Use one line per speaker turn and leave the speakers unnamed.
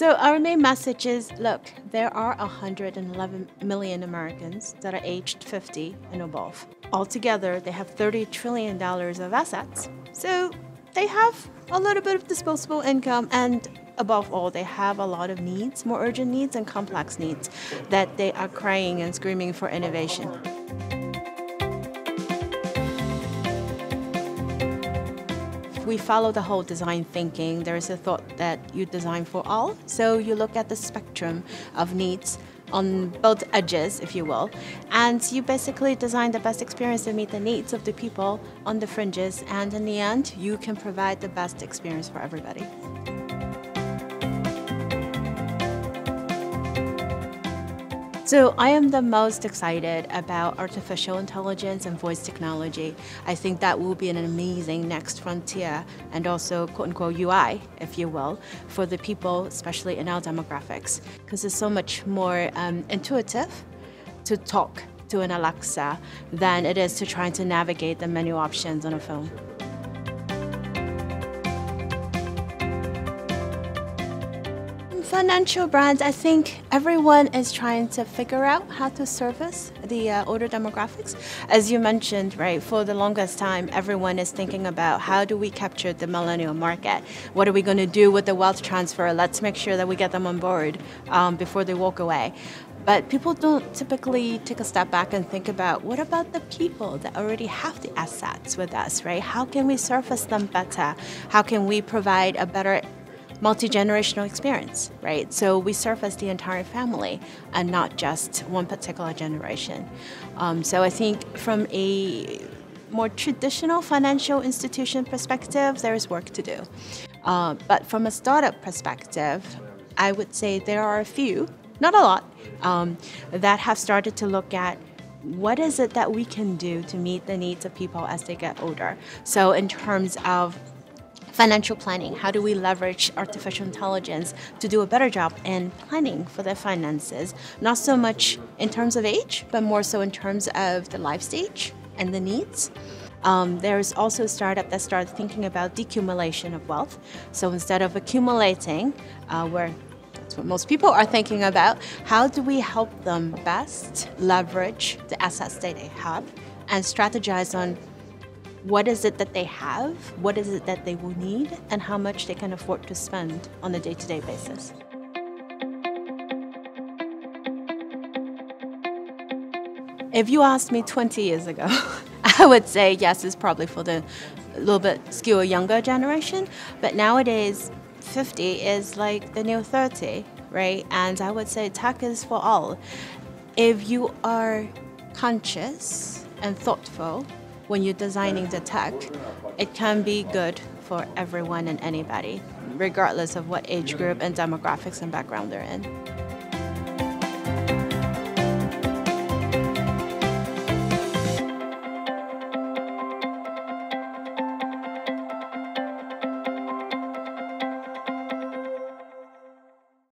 So our main message is, look, there are 111 million Americans that are aged 50 and above. Altogether, they have $30 trillion of assets. So they have a little bit of disposable income, and above all, they have a lot of needs, more urgent needs and complex needs that they are crying and screaming for innovation. We follow the whole design thinking. There is a thought that you design for all. So you look at the spectrum of needs on both edges, if you will, and you basically design the best experience to meet the needs of the people on the fringes, and in the end, you can provide the best experience for everybody. So I am the most excited about artificial intelligence and voice technology. I think that will be an amazing next frontier, and also quote-unquote UI, if you will, for the people, especially in our demographics, because it's so much more intuitive to talk to an Alexa than it is to try to navigate the menu options on a phone. Financial brands, I think everyone is trying to figure out how to service the older demographics. As you mentioned, right, for the longest time, everyone is thinking about how do we capture the millennial market? What are we going to do with the wealth transfer? Let's make sure that we get them on board before they walk away. But people don't typically take a step back and think about, what about the people that already have the assets with us, right? How can we surface them better? How can we provide a better multi-generational experience, right? So we surface the entire family and not just one particular generation. So I think from a more traditional financial institution perspective, there is work to do. But from a startup perspective, I would say there are a few, not a lot, that have started to look at what is it that we can do to meet the needs of people as they get older. So in terms of financial planning, how do we leverage artificial intelligence to do a better job in planning for their finances? Not so much in terms of age, but more so in terms of the life stage and the needs. There's also a startup that started thinking about decumulation of wealth. So instead of accumulating, where that's what most people are thinking about, how do we help them best leverage the assets that they have and strategize on what is it that they have, what is it that they will need, and how much they can afford to spend on a day-to-day basis. If you asked me 20 years ago, I would say yes, it's probably for the little bit skewer younger generation, but nowadays 50 is like the new 30, right? And I would say tech is for all. If you are conscious and thoughtful when you're designing the tech, it can be good for everyone and anybody, regardless of what age group and demographics and background they're in.